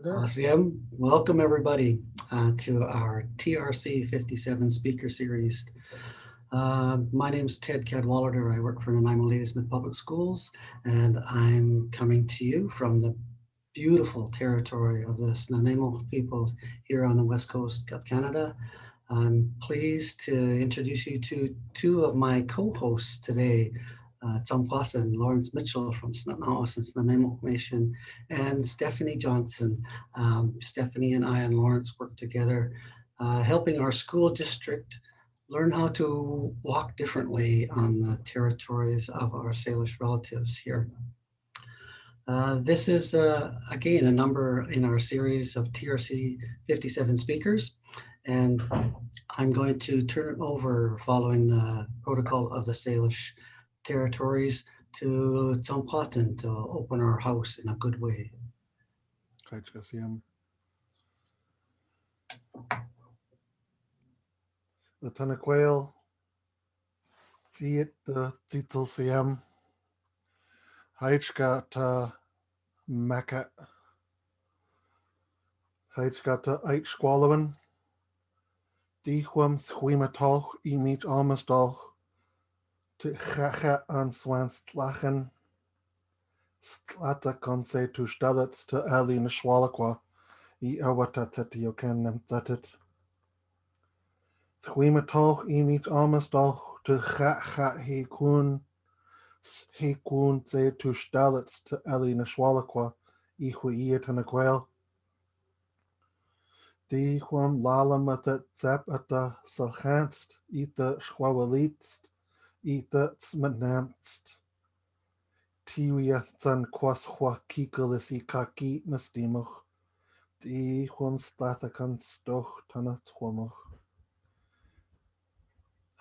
Awesome. Welcome everybody to our TRC 57 speaker series. My name is Ted Cadwallader. I work for Nanaimo Ladysmith Public Schools, and I'm coming to you from the beautiful territory of the Nanaimo peoples here on the west coast of Canada. I'm pleased to introduce you to two of my co-hosts today, Tom Fossa and Lawrence Mitchell from Snunhouse and Nanaimo Nation, and Stephanie Johnson. Stephanie and I and Lawrence work together, helping our school district learn how to walk differently on the territories of our Salish relatives here. This is, again, a number in our series of TRC 57 speakers, and I'm going to turn it over following the protocol of the Salish territories to Tzomquatan to open our house in a good way. Kiciwamanawak. The Tanaquail, Tiet the Titel Siam, Haichgata Maka, Haichgata Eichsqualawan, Dichwam Thwimatolch, Imich Almastolch, to Chacha an Swanstlachen, Stlata Conse to Stadets to Ali Nishwalakwa, I Awata Tetiokan Namtatit. Thwimatolch, Imich Almastolch, to Chacha He Kun. Hekun se tu stalets te ali na schwalakwa ihuiet an aquel. Die huam lalam at the zap at the salchanst, ita schwawalitst, ita tsmanamst. Tiwiathsan quas hua kikalis I kaki nastimuch. Die huam slathakan stoch tanat huamuch.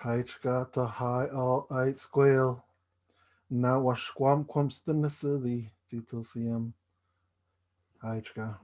Heichga the high all ait squail. Now was squam quamstan nasili, titel siam. Heichga.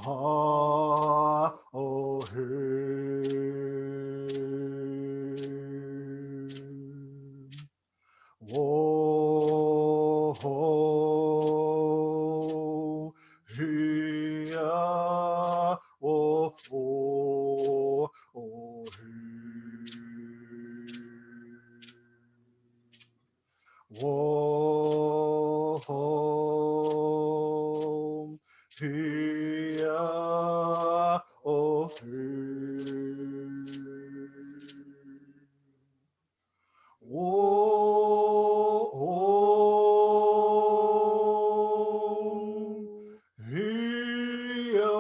ha o he wo ho hia wo ho o he wo ho hia o he wo hia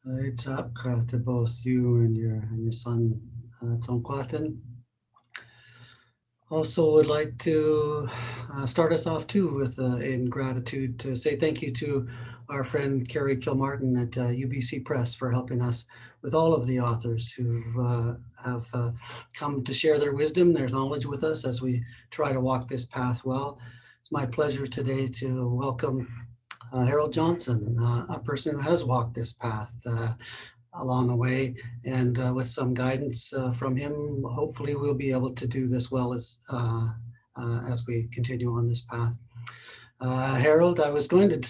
It's up to both you and your son, Tsongkwatin. Also would like to start us off too with in gratitude to say thank you to our friend Carrie Kilmartin at UBC Press for helping us with all of the authors who have come to share their wisdom, their knowledge with us as we try to walk this path well. It's my pleasure today to welcome Harold Johnson, a person who has walked this path along the way, and with some guidance from him, hopefully we'll be able to do this well as we continue on this path. Harold, I was going to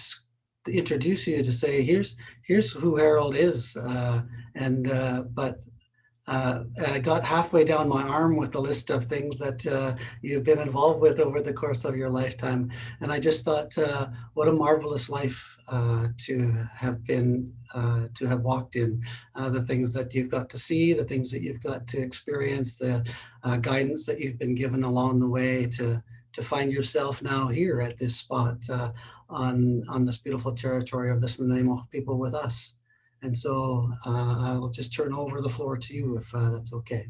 introduce you to say here's who Harold is, but I got halfway down my arm with the list of things that you've been involved with over the course of your lifetime. And I just thought, what a marvelous life to have walked in, the things that you've got to see, the things that you've got to experience, the guidance that you've been given along the way to find yourself now here at this spot on this beautiful territory of the Nanaimo people with us. And so I will just turn over the floor to you if that's okay.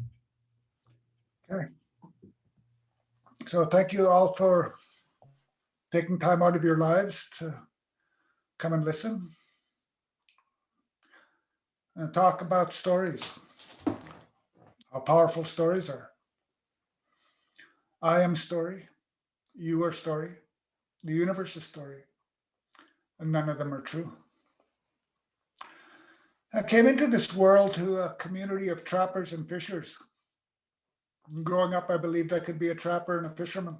Okay. So thank you all for taking time out of your lives to come and listen and talk about stories, how powerful stories are. I am story, you are story, the universe is story, and none of them are true. I came into this world to a community of trappers and fishers. Growing up, I believed I could be a trapper and a fisherman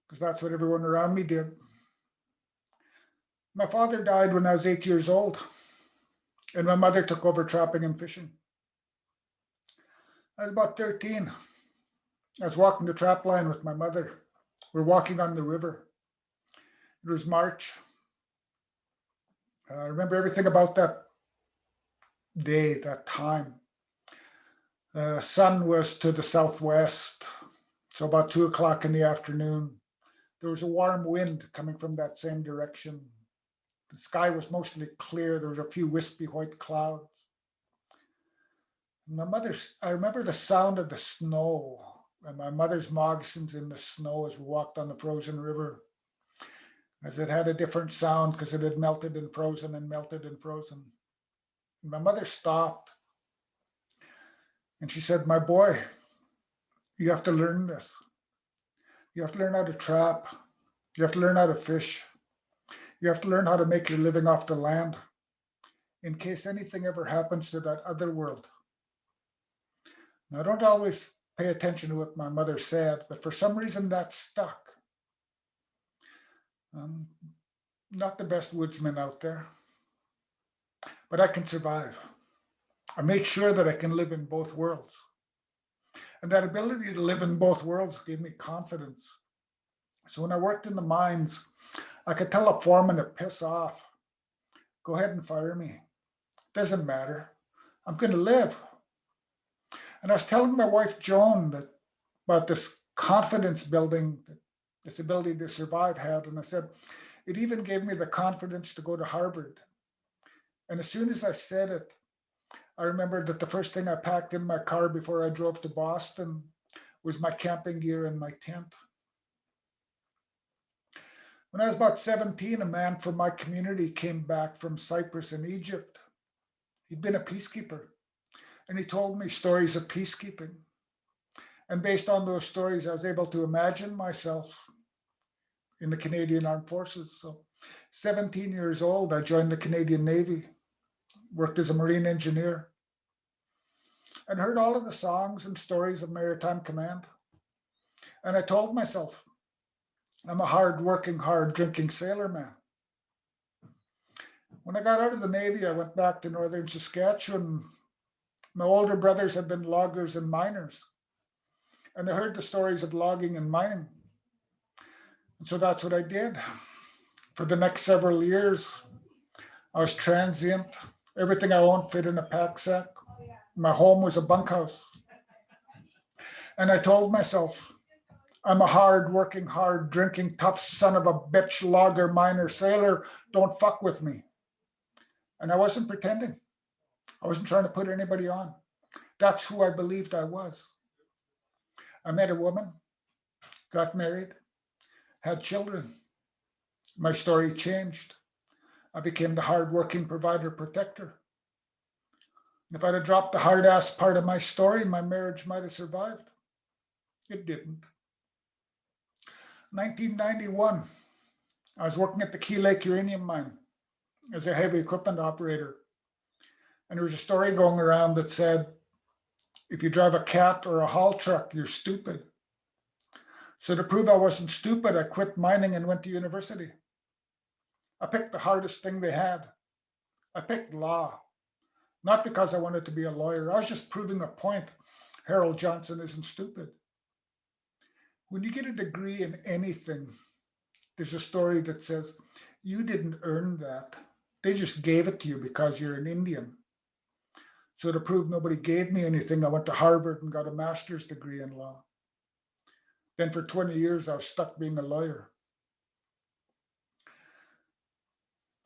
because that's what everyone around me did. My father died when I was 8 years old, and my mother took over trapping and fishing. I was about 13. I was walking the trap line with my mother. We're walking on the river. It was March. I remember everything about that day, that time. The sun was to the southwest, so about 2 o'clock in the afternoon. There was a warm wind coming from that same direction. The sky was mostly clear. There was a few wispy white clouds. I remember the sound of the snow and my mother's moccasins in the snow as we walked on the frozen river, as it had a different sound because it had melted and frozen and melted and frozen. And my mother stopped and she said, "My boy, You have to learn this. You have to learn how to trap. You have to learn how to fish. You have to learn how to make your living off the land in case anything ever happens to that other world. Now, I don't always pay attention to what my mother said, but for some reason that stuck. I'm not the best woodsman out there, but I can survive. I made sure that I can live in both worlds. And that ability to live in both worlds gave me confidence. So when I worked in the mines, I could tell a foreman to piss off. Go ahead and fire me. Doesn't matter. I'm going to live. And I was telling my wife, Joan, that about this confidence building that this ability to survive had. And I said, it even gave me the confidence to go to Harvard. And as soon as I said it, I remembered that the first thing I packed in my car before I drove to Boston was my camping gear and my tent. When I was about 17, a man from my community came back from Cyprus and Egypt. He'd been a peacekeeper, and he told me stories of peacekeeping. And based on those stories, I was able to imagine myself in the Canadian Armed Forces. So 17 years old, I joined the Canadian Navy, worked as a Marine engineer, and heard all of the songs and stories of Maritime Command. And I told myself, I'm a hard-working, hard-drinking sailor man. When I got out of the Navy, I went back to northern Saskatchewan. My older brothers had been loggers and miners, and I heard the stories of logging and mining. And so that's what I did. For the next several years, I was transient. Everything I owned fit in a pack sack. My home was a bunkhouse. And I told myself, I'm a hard-working, hard-drinking, tough son of a bitch logger, miner, sailor. Don't fuck with me. And I wasn't pretending. I wasn't trying to put anybody on. That's who I believed I was. I met a woman, got married, had children. My story changed. I became the hardworking provider protector. And if I'd have dropped the hard ass part of my story, my marriage might have survived. It didn't. 1991, I was working at the Key Lake uranium mine as a heavy equipment operator. And there was a story going around that said, if you drive a cat or a haul truck, you're stupid. So to prove I wasn't stupid, I quit mining and went to university. I picked the hardest thing they had. I picked law, not because I wanted to be a lawyer. I was just proving a point. Harold Johnson isn't stupid. When you get a degree in anything, there's a story that says, you didn't earn that. They just gave it to you because you're an Indian. So to prove nobody gave me anything, I went to Harvard and got a master's degree in law. Then for 20 years, I was stuck being a lawyer.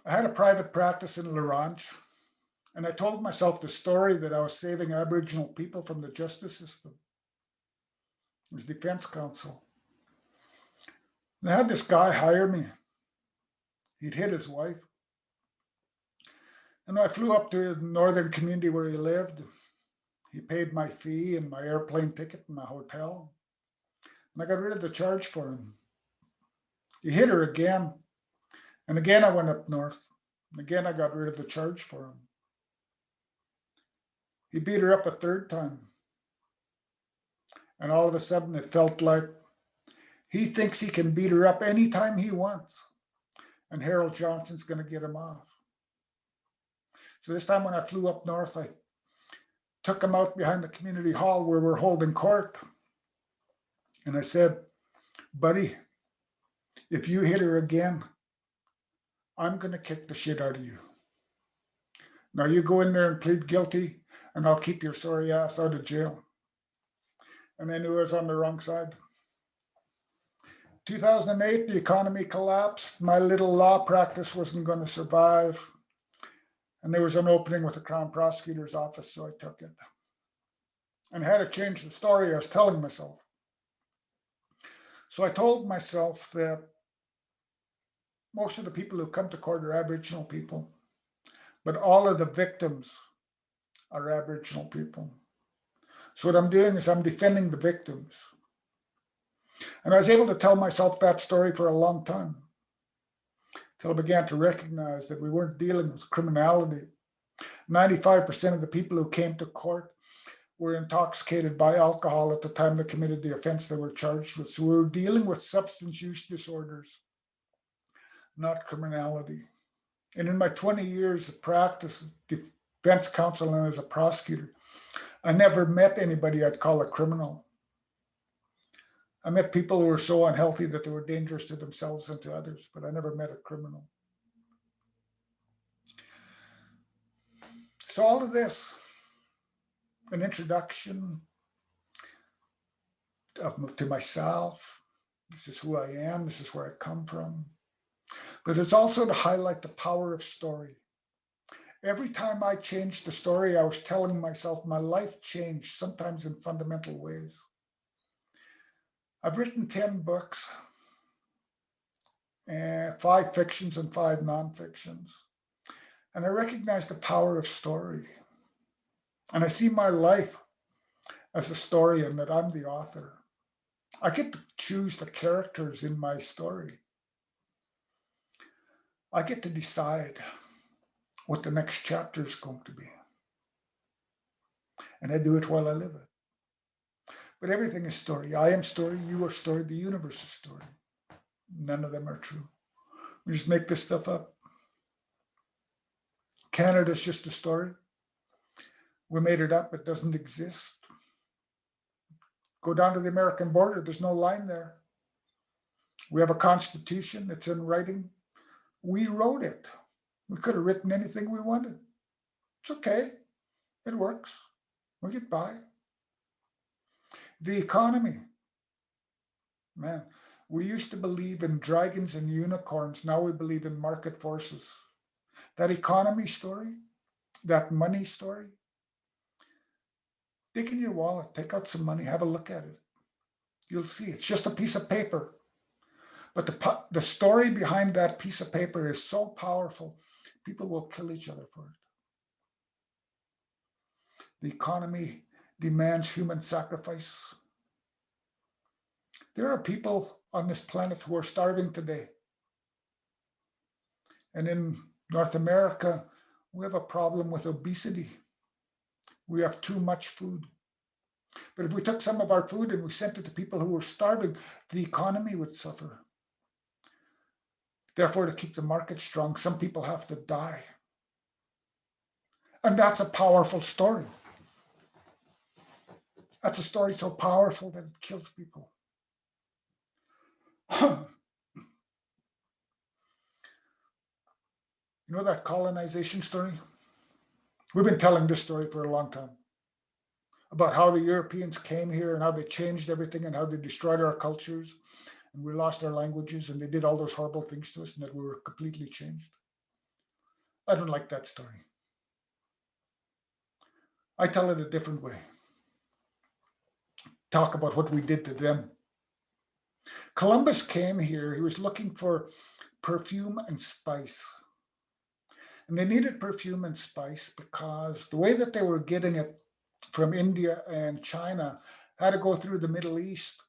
I had a private practice in Larange, and I told myself the story that I was saving Aboriginal people from the justice system. It was defense counsel. And I had this guy hire me. He'd hit his wife. And I flew up to the northern community where he lived. He paid my fee and my airplane ticket and my hotel. And I got rid of the charge for him. He hit her again. And again, I went up north. And again, I got rid of the charge for him. He beat her up a third time. And all of a sudden, it felt like he thinks he can beat her up anytime he wants. And Harold Johnson's going to get him off. So this time when I flew up north, I took him out behind the community hall where we're holding court. And I said, buddy, if you hit her again, I'm going to kick the shit out of you. Now you go in there and plead guilty, and I'll keep your sorry ass out of jail. And I knew I was on the wrong side. 2008, the economy collapsed. My little law practice wasn't going to survive. And there was an opening with the Crown Prosecutor's Office, so I took it. And I had to change the story I was telling myself. So I told myself that most of the people who come to court are Aboriginal people, but all of the victims are Aboriginal people. So what I'm doing is I'm defending the victims. And I was able to tell myself that story for a long time, until I began to recognize that we weren't dealing with criminality. 95% of the people who came to court were intoxicated by alcohol at the time they committed the offense they were charged with. So we were dealing with substance use disorders, not criminality. And in my 20 years of practice as defense counsel and as a prosecutor, I never met anybody I'd call a criminal. I met people who were so unhealthy that they were dangerous to themselves and to others, but I never met a criminal. So all of this, an introduction to myself, this is who I am, this is where I come from, but it's also to highlight the power of story. Every time I changed the story, I was telling myself my life changed, sometimes in fundamental ways. I've written 10 books, and 5 fictions and 5 non-fictions. And I recognize the power of story. And I see my life as a story and that I'm the author. I get to choose the characters in my story. I get to decide what the next chapter is going to be. And I do it while I live it. But everything is story. I am story, you are story, the universe is story. None of them are true. We just make this stuff up. Canada's just a story. We made it up, it doesn't exist. Go down to the American border, there's no line there. We have a constitution, it's in writing. We wrote it. We could have written anything we wanted. It's okay, it works. We get by. The economy. Man, we used to believe in dragons and unicorns. Now we believe in market forces. That economy story, that money story, dig in your wallet, take out some money, have a look at it. You'll see it's just a piece of paper. But the story behind that piece of paper is so powerful, people will kill each other for it. The economy demands human sacrifice. There are people on this planet who are starving today. And in North America, we have a problem with obesity. We have too much food. But if we took some of our food and we sent it to people who were starving, the economy would suffer. Therefore, to keep the market strong, some people have to die. And that's a powerful story. That's a story so powerful that it kills people. You know that colonization story? We've been telling this story for a long time about how the Europeans came here and how they changed everything and how they destroyed our cultures and we lost our languages and they did all those horrible things to us and that we were completely changed. I don't like that story. I tell it a different way. Talk about what we did to them. Columbus came here, he was looking for perfume and spice. And they needed perfume and spice because the way that they were getting it from India and China had to go through the Middle East.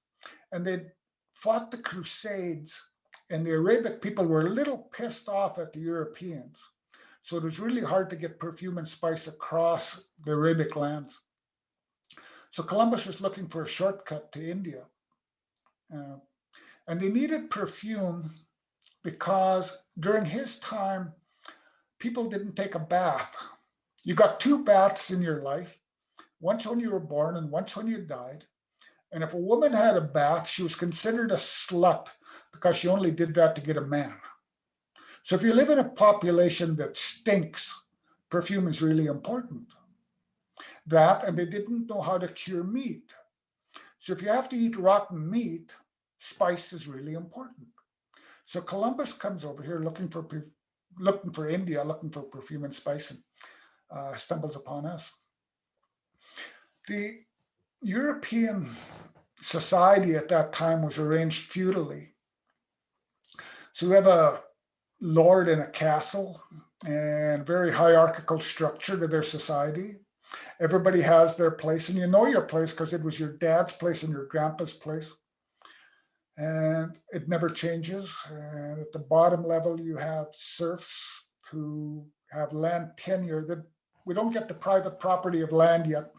And they fought the Crusades, and the Arabic people were a little pissed off at the Europeans. So it was really hard to get perfume and spice across the Arabic lands. So Columbus was looking for a shortcut to India. And they needed perfume because during his time, people didn't take a bath. You got 2 baths in your life, once when you were born and once when you died. And if a woman had a bath, she was considered a slut because she only did that to get a man. So if you live in a population that stinks, perfume is really important. That, and they didn't know how to cure meat. So if you have to eat rotten meat, spice is really important. So Columbus comes over here looking for India, looking for perfume and spice, and stumbles upon us. The European society at that time was arranged feudally. So we have a lord in a castle and very hierarchical structure to their society. Everybody has their place, and you know your place because it was your dad's place and your grandpa's place. And it never changes. And at the bottom level, you have serfs who have land tenure. That we don't get the private property of land yet.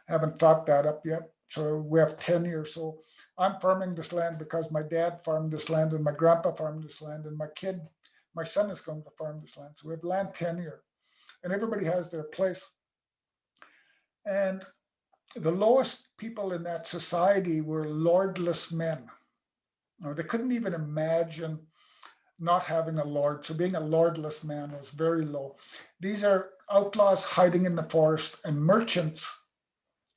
Haven't thought that up yet. So we have tenure. So I'm farming this land because my dad farmed this land and my grandpa farmed this land and my son is going to farm this land. So we have land tenure and everybody has their place. And the lowest people in that society were lordless men. They couldn't even imagine not having a lord. So being a lordless man was very low. These are outlaws hiding in the forest and merchants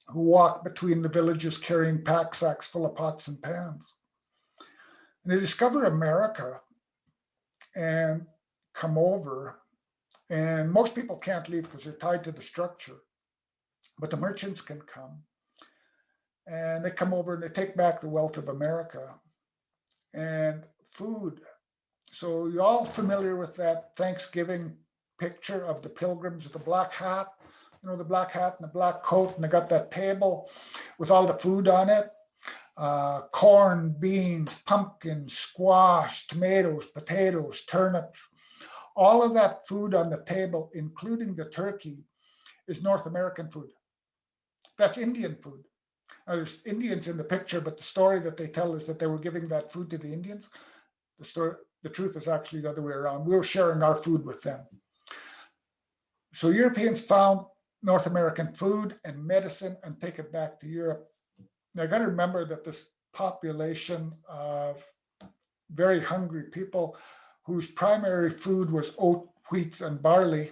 who walk between the villages carrying pack sacks full of pots and pans. And they discover America and come over. And most people can't leave because they're tied to the structure. But the merchants can come. And they come over and they take back the wealth of America and food. So you're all familiar with that Thanksgiving picture of the pilgrims with the black hat, the black hat and the black coat, and they got that table with all the food on it. Corn, beans, pumpkin, squash, tomatoes, potatoes, turnips. All of that food on the table, including the turkey, is North American food. That's Indian food. Now, there's Indians in the picture, but the story that they tell is that they were giving that food to the Indians. The truth is actually the other way around. We were sharing our food with them. So Europeans found North American food and medicine and take it back to Europe. Now, you got to remember that this population of very hungry people whose primary food was oat, wheat, and barley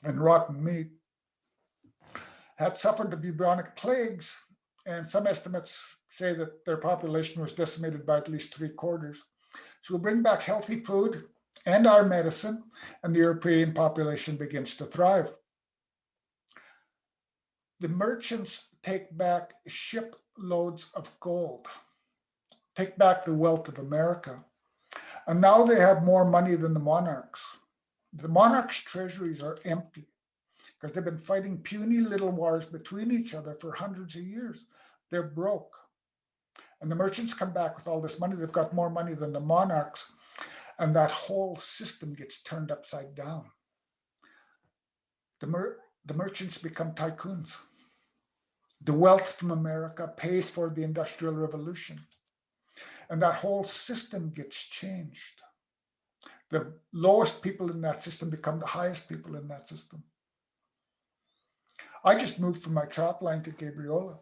and rotten meat had suffered the bubonic plagues. And some estimates say that their population was decimated by at least 3/4. So we'll bring back healthy food and our medicine, and the European population begins to thrive. The merchants take back shiploads of gold, take back the wealth of America. And now they have more money than the monarchs. The monarchs' treasuries are empty because they've been fighting puny little wars between each other for hundreds of years. They're broke. And the merchants come back with all this money. They've got more money than the monarchs. And that whole system gets turned upside down. The merchants become tycoons. The wealth from America pays for the Industrial Revolution. And that whole system gets changed. The lowest people in that system become the highest people in that system. I just moved from my trap line to Gabriola.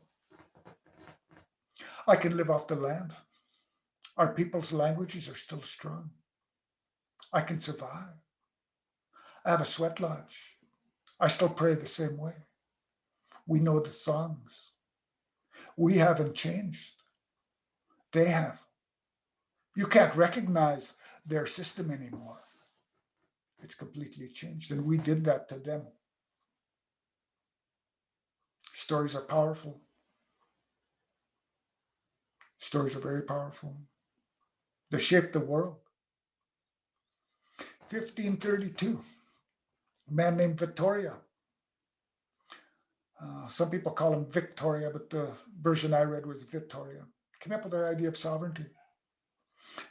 I can live off the land. Our people's languages are still strong. I can survive. I have a sweat lodge. I still pray the same way. We know the songs. We haven't changed. They have. You can't recognize their system anymore. It's completely changed, and we did that to them. Stories are powerful. Stories are very powerful. They shape the world. 1532, a man named Vittoria. Some people call him Victoria, but the version I read was Vittoria. Came up with the idea of sovereignty.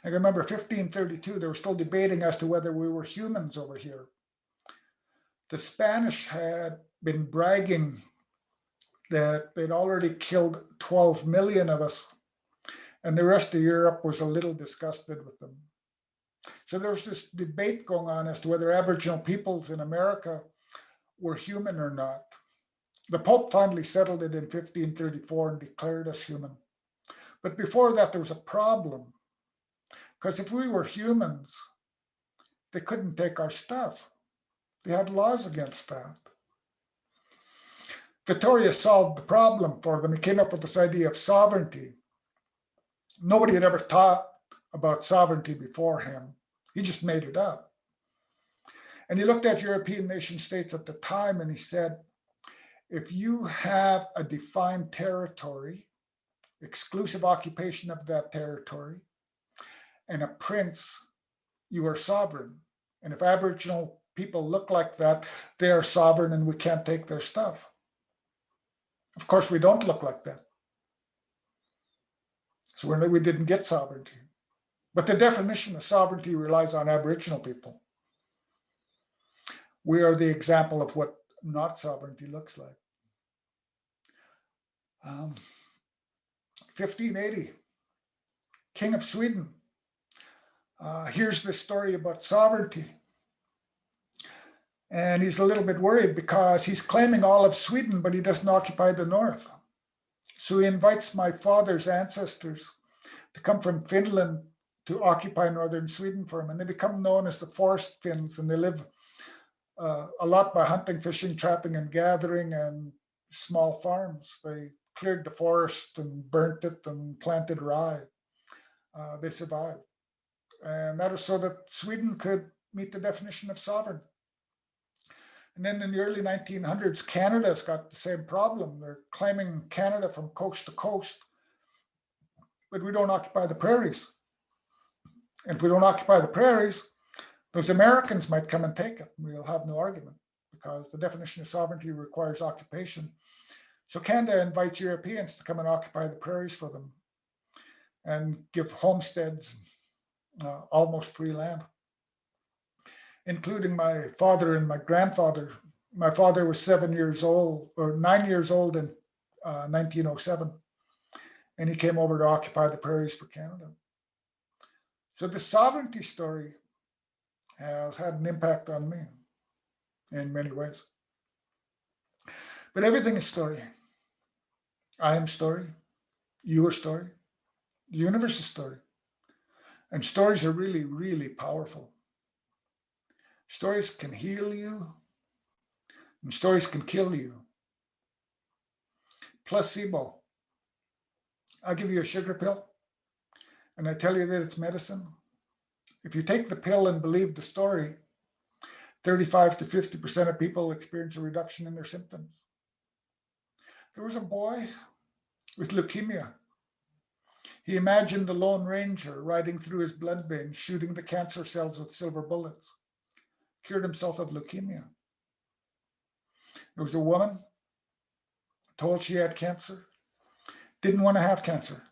I remember 1532, they were still debating as to whether we were humans over here. The Spanish had been bragging that they'd already killed 12 million of us, and the rest of Europe was a little disgusted with them. So there was this debate going on as to whether Aboriginal peoples in America were human or not. The Pope finally settled it in 1534 and declared us human. But before that, there was a problem. Because if we were humans, they couldn't take our stuff. They had laws against that. Vittoria solved the problem for them. He came up with this idea of sovereignty. Nobody had ever taught about sovereignty before him. He just made it up. And he looked at European nation states at the time and he said, if you have a defined territory, exclusive occupation of that territory, and a prince, you are sovereign. And if Aboriginal people look like that, they are sovereign and we can't take their stuff. Of course, we don't look like that. So we didn't get sovereignty. But the definition of sovereignty relies on Aboriginal people. We are the example of what not sovereignty looks like. 1580, King of Sweden. Here's the story about sovereignty. And he's a little bit worried because he's claiming all of Sweden, but he doesn't occupy the north. So he invites my father's ancestors to come from Finland to occupy northern Sweden for him. And they become known as the Forest Finns, and they live a lot by hunting, fishing, trapping, and gathering, and small farms. They cleared the forest and burnt it and planted rye. They survived. And that was so that Sweden could meet the definition of sovereign. And then in the early 1900s, Canada's got the same problem. They're claiming Canada from coast to coast, but we don't occupy the prairies. And if we don't occupy the prairies, those Americans might come and take it. We'll have no argument because the definition of sovereignty requires occupation. So Canada invites Europeans to come and occupy the prairies for them and give homesteads, almost free land, including my father and my grandfather. My father was 9 years old in 1907, and he came over to occupy the prairies for Canada. So the sovereignty story has had an impact on me in many ways. But everything is story. I am story, you are story, the universe is story. And stories are really, really powerful. Stories can heal you, and stories can kill you. Placebo. I give you a sugar pill, and I tell you that it's medicine. If you take the pill and believe the story, 35 to 50% of people experience a reduction in their symptoms. There was a boy with leukemia. He imagined the Lone Ranger riding through his blood veins, shooting the cancer cells with silver bullets. Cured himself of leukemia. There was a woman told she had cancer, didn't want to have cancer.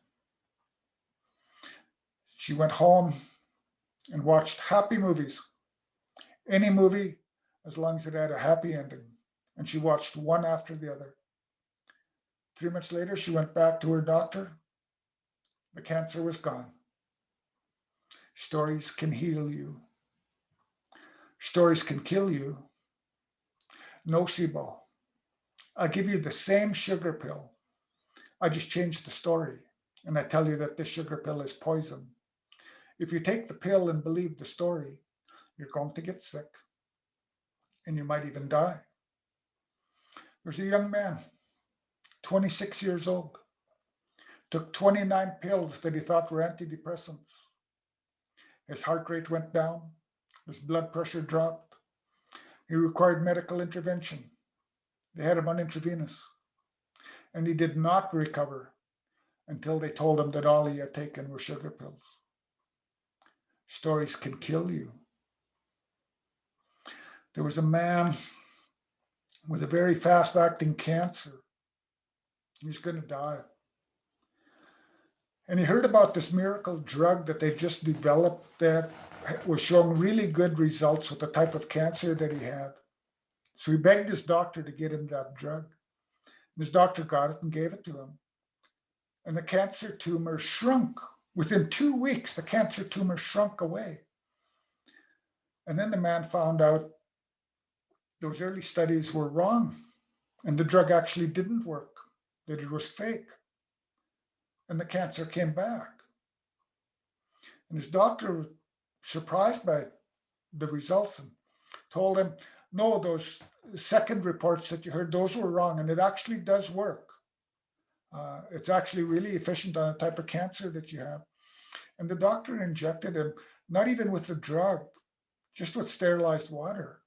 She went home and watched happy movies, any movie, as long as it had a happy ending. And she watched one after the other. 3 months later, she went back to her doctor. The cancer was gone. Stories can heal you. Stories can kill you. Nocebo. I give you the same sugar pill. I just changed the story. And I tell you that this sugar pill is poison. If you take the pill and believe the story, you're going to get sick. And you might even die. There's a young man, 26 years old, took 29 pills that he thought were antidepressants. His heart rate went down. His blood pressure dropped. He required medical intervention. They had him on intravenous. And he did not recover until they told him that all he had taken were sugar pills. Stories can kill you. There was a man with a very fast-acting cancer. He was going to die. And he heard about this miracle drug that they just developed that was showing really good results with the type of cancer that he had. So he begged his doctor to get him that drug. His doctor got it and gave it to him. And the cancer tumor shrunk. Within 2 weeks, the cancer tumor shrunk away. And then the man found out those early studies were wrong. And the drug actually didn't work, that it was fake. And the cancer came back. And his doctor was surprised by the results and told him, no, those second reports that you heard, those were wrong. And it actually does work. It's actually really efficient on the type of cancer that you have. And the doctor injected him, not even with the drug, just with sterilized water.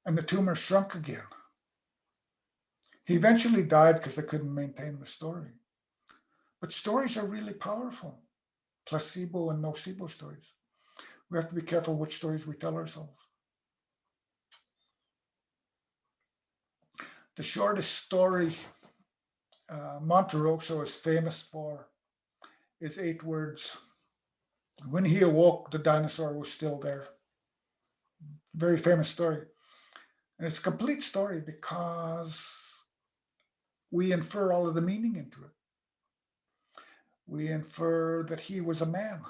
And the tumor shrunk again. He eventually died because they couldn't maintain the story. But stories are really powerful. Placebo and nocebo stories. We have to be careful which stories we tell ourselves. The shortest story Monterosso is famous for is 8 words. When he awoke, the dinosaur was still there. Very famous story. And it's a complete story because we infer all of the meaning into it. We infer that he was a man.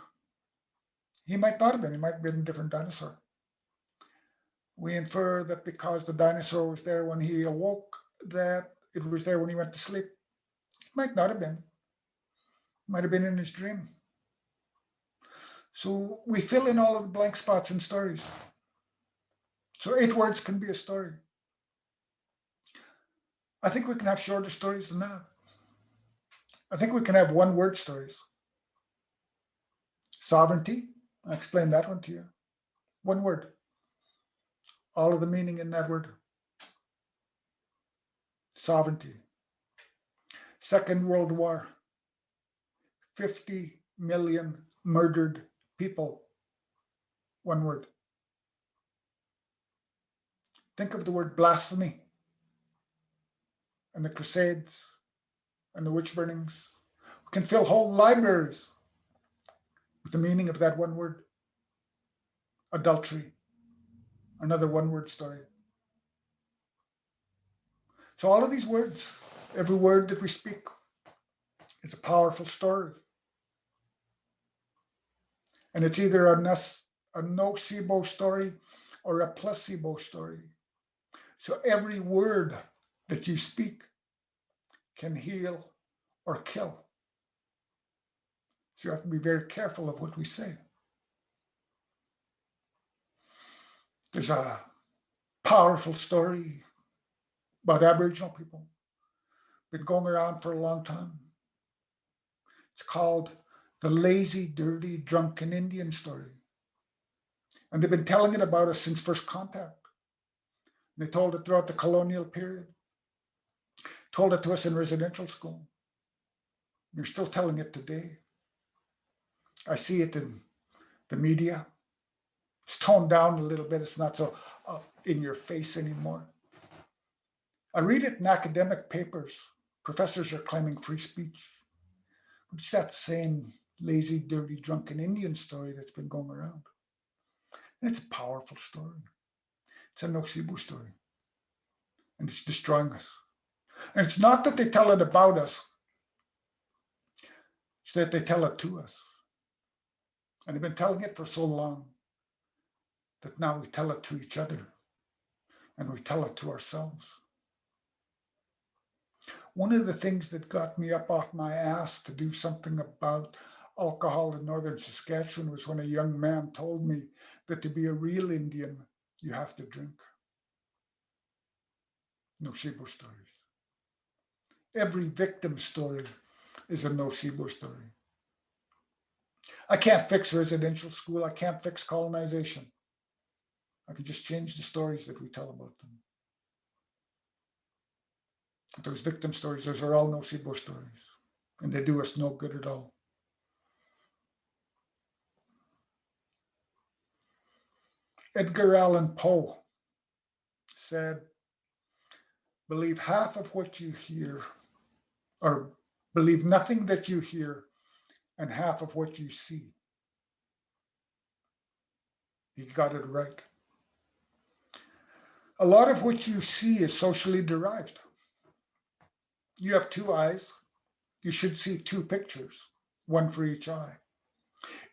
He might not have been, he might have been a different dinosaur. We infer that because the dinosaur was there when he awoke, that it was there when he went to sleep. It might not have been. It might have been in his dream. So we fill in all of the blank spots in stories. So 8 words can be a story. I think we can have shorter stories than that. I think we can have 1-word stories. Sovereignty, I explained that one to you. 1 word. All of the meaning in that word. Sovereignty. Second World War. 50 million murdered people. 1 word. Think of the word blasphemy and the Crusades and the witch burnings. We can fill whole libraries with the meaning of that 1 word. Adultery, another 1-word story. So all of these words, every word that we speak, is a powerful story. And it's either a nocebo story or a placebo story. So every word that you speak can heal or kill. So you have to be very careful of what we say. There's a powerful story about Aboriginal people, been going around for a long time. It's called the lazy, dirty, drunken Indian story. And they've been telling it about us since first contact. And they told it throughout the colonial period, told it to us in residential school. You're still telling it today. I see it in the media. It's toned down a little bit. It's not so in your face anymore. I read it in academic papers. Professors are claiming free speech. It's that same lazy, dirty, drunken Indian story that's been going around. And it's a powerful story. It's a nocebo story. And it's destroying us. And it's not that they tell it about us. It's that they tell it to us. And they've been telling it for so long that now we tell it to each other and we tell it to ourselves. One of the things that got me up off my ass to do something about alcohol in northern Saskatchewan was when a young man told me that to be a real Indian, you have to drink. Nocebo stories. Every victim story is a nocebo story. I can't fix residential school. I can't fix colonization. I can just change the stories that we tell about them. Those victim stories, those are all nocebo stories, and they do us no good at all. Edgar Allan Poe said, believe half of what you hear, or believe nothing that you hear and half of what you see. He got it right. A lot of what you see is socially derived. You have 2 eyes. You should see 2 pictures, 1 for each eye.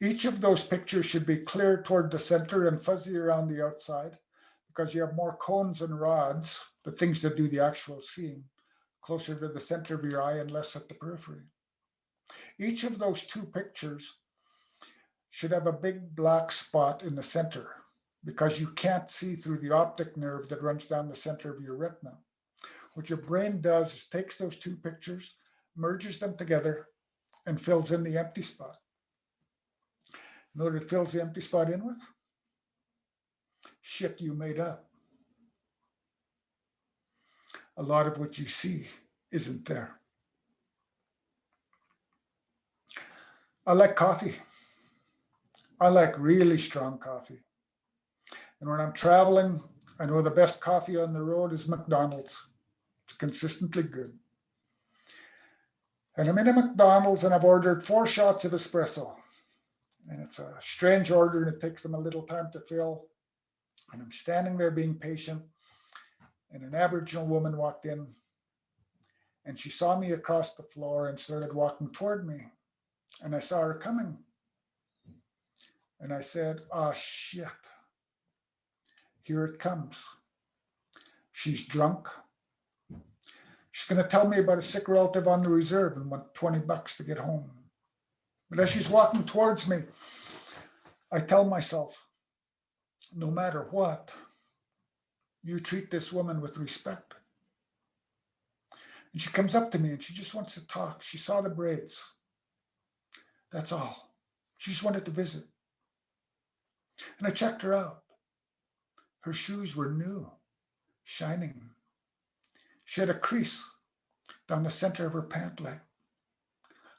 Each of those pictures should be clear toward the center and fuzzy around the outside because you have more cones and rods, the things that do the actual seeing, closer to the center of your eye and less at the periphery. Each of those 2 pictures should have a big black spot in the center because you can't see through the optic nerve that runs down the center of your retina. What your brain does is takes those 2 pictures, merges them together, and fills in the empty spot. You know what it fills the empty spot in with? Shit you made up. A lot of what you see isn't there. I like coffee. I like really strong coffee. And when I'm traveling, I know the best coffee on the road is McDonald's. It's consistently good. And I'm in a McDonald's and I've ordered 4 shots of espresso. And it's a strange order and it takes them a little time to fill. And I'm standing there being patient. And an Aboriginal woman walked in and she saw me across the floor and started walking toward me. And I saw her coming. And I said, "Oh, shit. Here it comes. She's drunk. She's going to tell me about a sick relative on the reserve and want $20 to get home." But as she's walking towards me, I tell myself, no matter what, you treat this woman with respect. And she comes up to me and she just wants to talk. She saw the braids. That's all. She just wanted to visit. And I checked her out. Her shoes were new, shining. She had a crease down the center of her pant leg.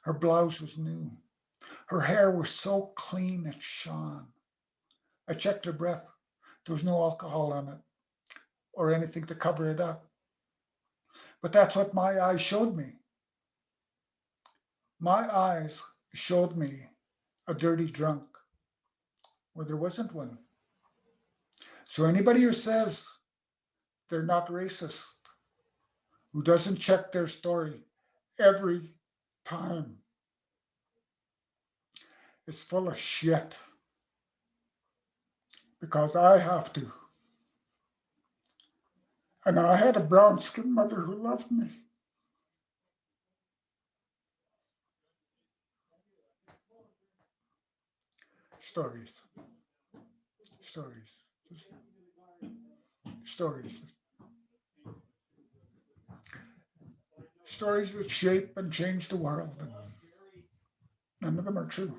Her blouse was new. Her hair was so clean it shone. I checked her breath. There was no alcohol on it or anything to cover it up. But that's what my eyes showed me. My eyes showed me a dirty drunk where there wasn't one. So anybody who says they're not racist, who doesn't check their story every time, is full of shit. Because I have to. And I had a brown-skinned mother who loved me. Stories. Stories. Just stories. Stories that shape and change the world. And none of them are true.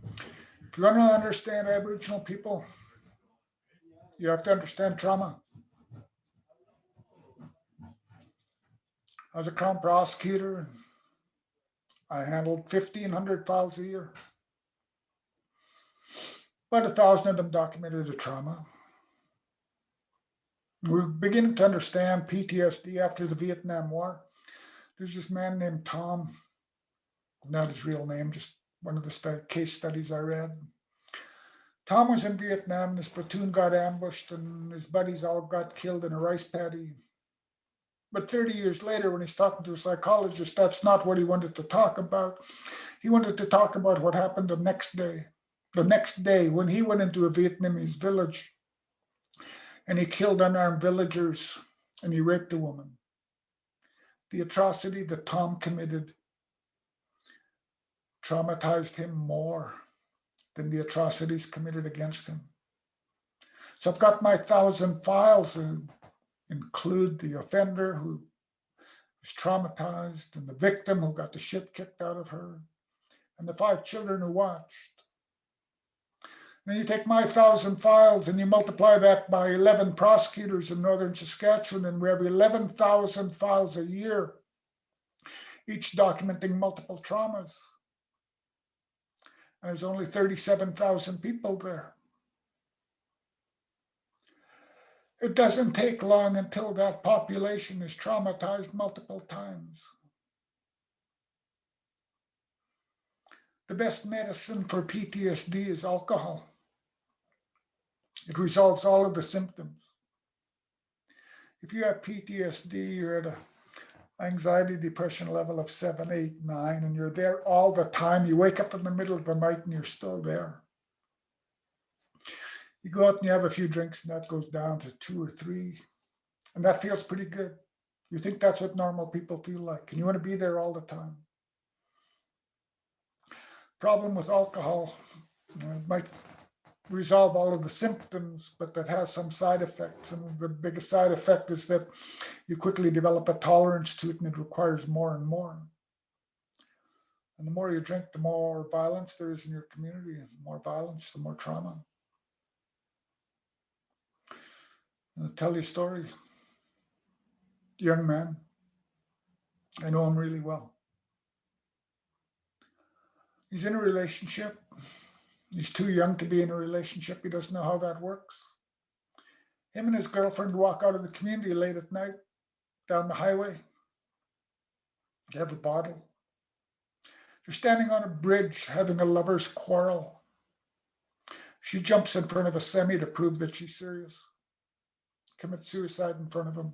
If you want to understand Aboriginal people, you have to understand trauma. I was a Crown prosecutor and I handled 1,500 files a year. About 1,000 of them documented the trauma. We're beginning to understand PTSD after the Vietnam War. There's this man named Tom, not his real name, just one of the case studies I read. Tom was in Vietnam and his platoon got ambushed and his buddies all got killed in a rice paddy. But 30 years later, when he's talking to a psychologist, that's not what he wanted to talk about. He wanted to talk about what happened the next day. The next day, when he went into a Vietnamese village and he killed unarmed villagers and he raped a woman. The atrocity that Tom committed traumatized him more than the atrocities committed against him. So I've got my 1,000 files that include the offender who was traumatized and the victim who got the shit kicked out of her and the 5 children who watched. Then you take my 1,000 files and you multiply that by 11 prosecutors in Northern Saskatchewan, and we have 11,000 files a year, each documenting multiple traumas. And there's only 37,000 people there. It doesn't take long until that population is traumatized multiple times. The best medicine for PTSD is alcohol. It resolves all of the symptoms. If you have PTSD, you're at an anxiety depression level of 7, 8, 9, and you're there all the time. You wake up in the middle of the night and you're still there. You go out and you have a few drinks and that goes down to 2 or 3, and that feels pretty good. You think that's what normal people feel like, and you want to be there all the time. Problem with alcohol, it might resolve all of the symptoms, but that has some side effects. And the biggest side effect is that you quickly develop a tolerance to it and it requires more and more. And the more you drink, the more violence there is in your community. And the more violence, the more trauma. I'll tell you a story. Young man, I know him really well. He's in a relationship. He's too young to be in a relationship. He doesn't know how that works. Him and his girlfriend walk out of the community late at night down the highway. They have a bottle. They're standing on a bridge having a lover's quarrel. She jumps in front of a semi to prove that she's serious. Commits suicide in front of him.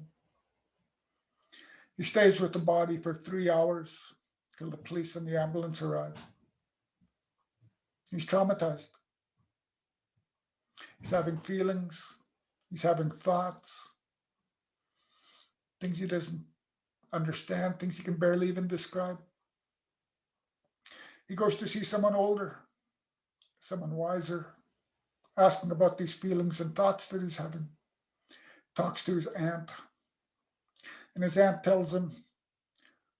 He stays with the body for 3 hours till the police and the ambulance arrive. He's traumatized. He's having feelings. He's having thoughts. Things he doesn't understand, things he can barely even describe. He goes to see someone older, someone wiser, asking about these feelings and thoughts that he's having. Talks to his aunt. And his aunt tells him,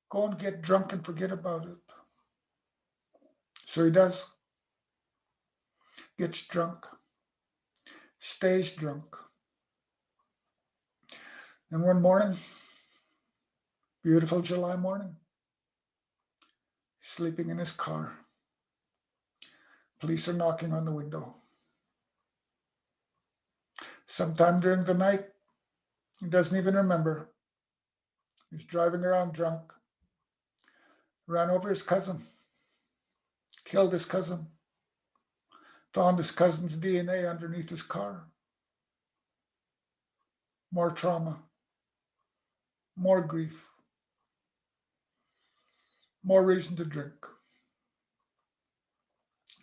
go and get drunk and forget about it. So he does. Gets drunk. Stays drunk. And one morning, beautiful July morning, sleeping in his car. Police are knocking on the window. Sometime during the night, he doesn't even remember. He's driving around drunk, ran over his cousin, killed his cousin, found his cousin's DNA underneath his car. More trauma, more grief, more reason to drink.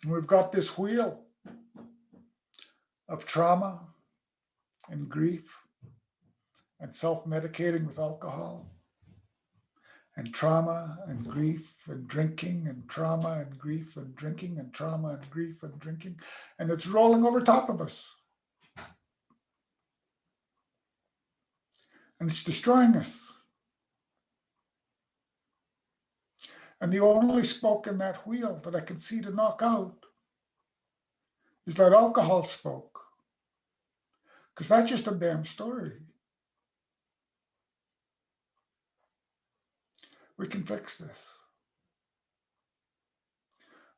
And we've got this wheel of trauma and grief and self-medicating with alcohol and trauma and grief and drinking and trauma and grief and drinking and trauma and grief and drinking. And it's rolling over top of us. And it's destroying us. And the only spoke in that wheel that I can see to knock out is that alcohol spoke. Because that's just a damn story. We can fix this.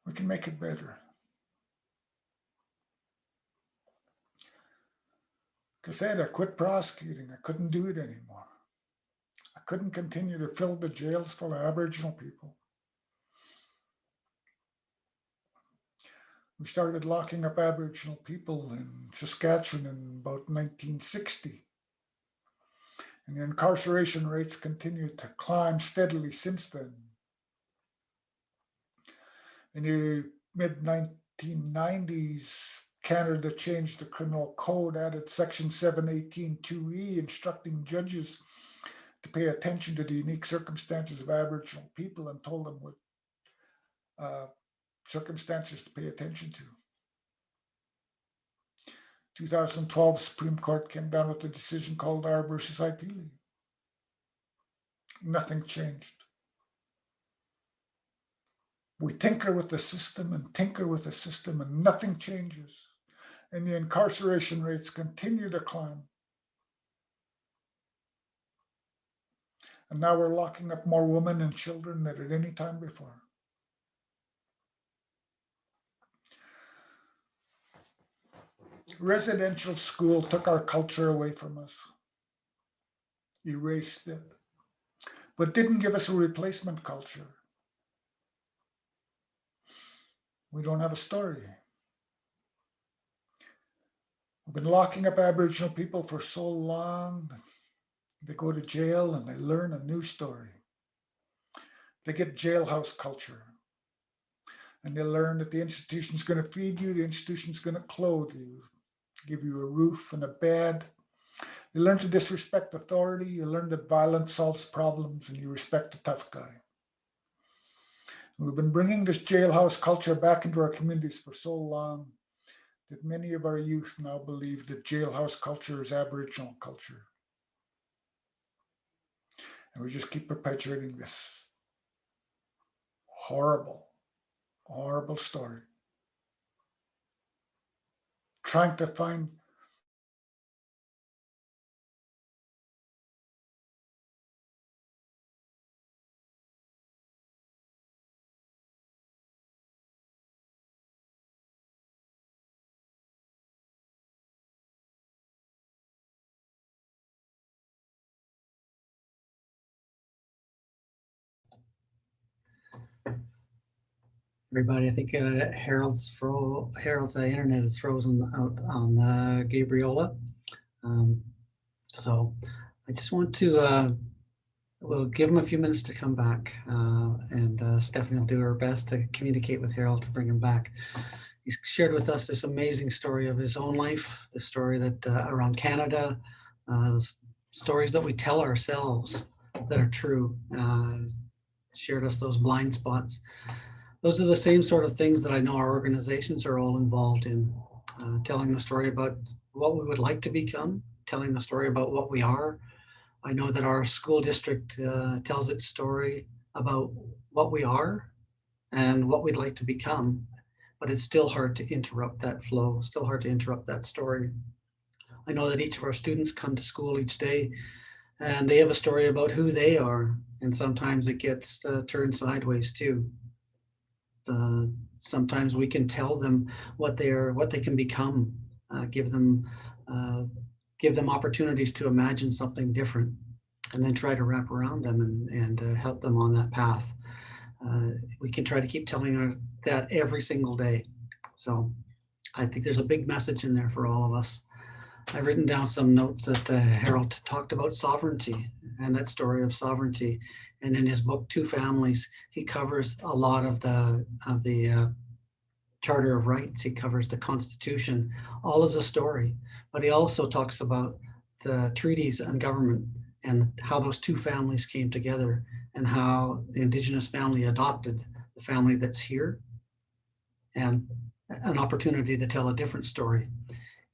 We can make it better. Because I had to quit prosecuting. I couldn't do it anymore. I couldn't continue to fill the jails full of Aboriginal people. We started locking up Aboriginal people in Saskatchewan in about 1960. And the incarceration rates continued to climb steadily since then. In the mid-1990s, Canada changed the criminal code, added section 718(2)E, instructing judges to pay attention to the unique circumstances of Aboriginal people, and told them what circumstances to pay attention to. 2012, Supreme Court came down with a decision called R versus IPLE. Nothing changed. We tinker with the system and tinker with the system and nothing changes. And the incarceration rates continue to climb. And now we're locking up more women and children than at any time before. Residential school took our culture away from us, erased it, but didn't give us a replacement culture. We don't have a story. We've been locking up Aboriginal people for so long. They go to jail and they learn a new story. They get jailhouse culture. And they learn that the institution's going to feed you, the institution's going to clothe you, give you a roof and a bed. You learn to disrespect authority. You learn that violence solves problems and you respect the tough guy. And we've been bringing this jailhouse culture back into our communities for so long that many of our youth now believe that jailhouse culture is Aboriginal culture. And we just keep perpetuating this horrible, horrible story. Trying to find Everybody, I think Harold's internet is frozen out on Gabriola. So I just want to we'll give him a few minutes to come back, and Stephanie will do her best to communicate with Harold to bring him back. He's shared with us this amazing story of his own life, the story that around Canada, stories that we tell ourselves that are true. Shared us those blind spots. Those are the same sort of things that I know our organizations are all involved in, telling the story about what we would like to become, telling the story about what we are. I know that our school district tells its story about what we are and what we'd like to become, but it's still hard to interrupt that flow, still hard to interrupt that story. I know that each of our students come to school each day and they have a story about who they are, and sometimes it gets turned sideways too. Sometimes we can tell them what they can become, give them opportunities to imagine something different, and then try to wrap around them and help them on that path. We can try to keep telling her that every single day. So I think there's a big message in there for all of us. I've written down some notes that Harold talked about sovereignty and that story of sovereignty. And in his book, Two Families, he covers a lot of the Charter of Rights. He covers the Constitution, all as a story. But he also talks about the treaties and government and how those two families came together and how the Indigenous family adopted the family that's here and an opportunity to tell a different story.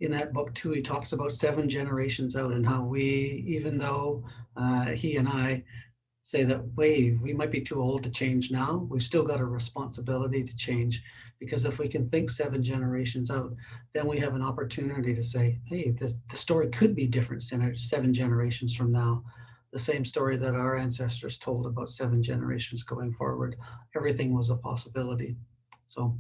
In that book too, he talks about 7 generations out and how we, even though he and I say that we might be too old to change now, we've still got a responsibility to change, because if we can think 7 generations out, then we have an opportunity to say, hey, the story could be different 7 generations from now. The same story that our ancestors told about 7 generations going forward. Everything was a possibility. So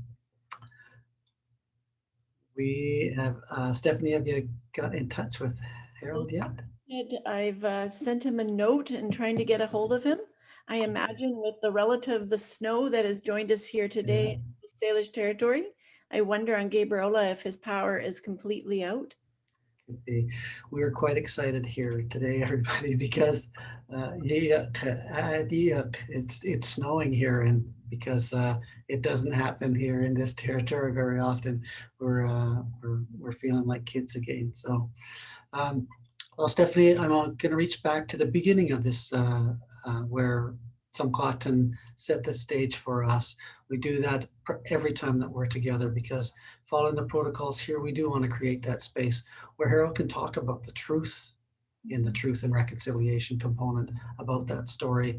we have, Stephanie, have you got in touch with Harold yet? I've sent him a note and trying to get a hold of him. I imagine with the relative, the snow that has joined us here today in the Salish territory, I wonder on Gabriola if his power is completely out. Could be. We are quite excited here today, everybody, because it's snowing here, and because it doesn't happen here in this territory very often, we're feeling like kids again. So, well, Stephanie, I'm going to reach back to the beginning of this, where Cotton set the stage for us. We do that every time that we're together, because following the protocols here, we do want to create that space where Harold can talk about the truth in the truth and reconciliation component about that story.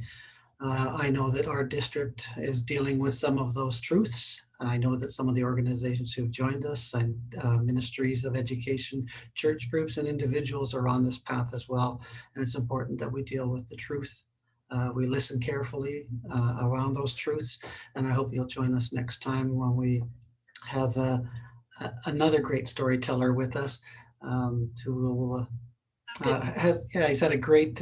I know that our district is dealing with some of those truths. I know that some of the organizations who've joined us and ministries of education, church groups, and individuals are on this path as well. And it's important that we deal with the truth. We listen carefully around those truths. And I hope you'll join us next time when we have another great storyteller with us, who will he's had a great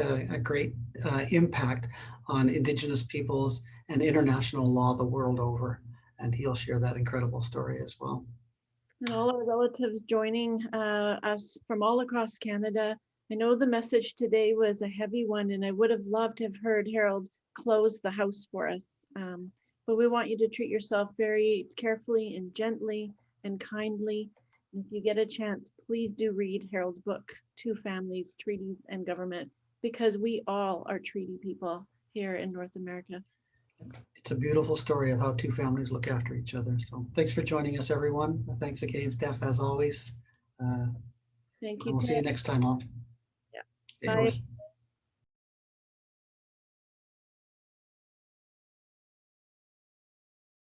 impact on Indigenous peoples and international law the world over, and he'll share that incredible story as well. And all our relatives joining us from all across Canada. I know the message today was a heavy one, and I would have loved to have heard Harold close the house for us. But we want you to treat yourself very carefully and gently and kindly. And if you get a chance, please do read Harold's book, Two Families, Treaties and Government, because we all are treaty people here in North America. It's a beautiful story of how two families look after each other. So thanks for joining us, everyone. Thanks again, Steph, as always. Thank you. We'll see you next time on. Yeah. Bye.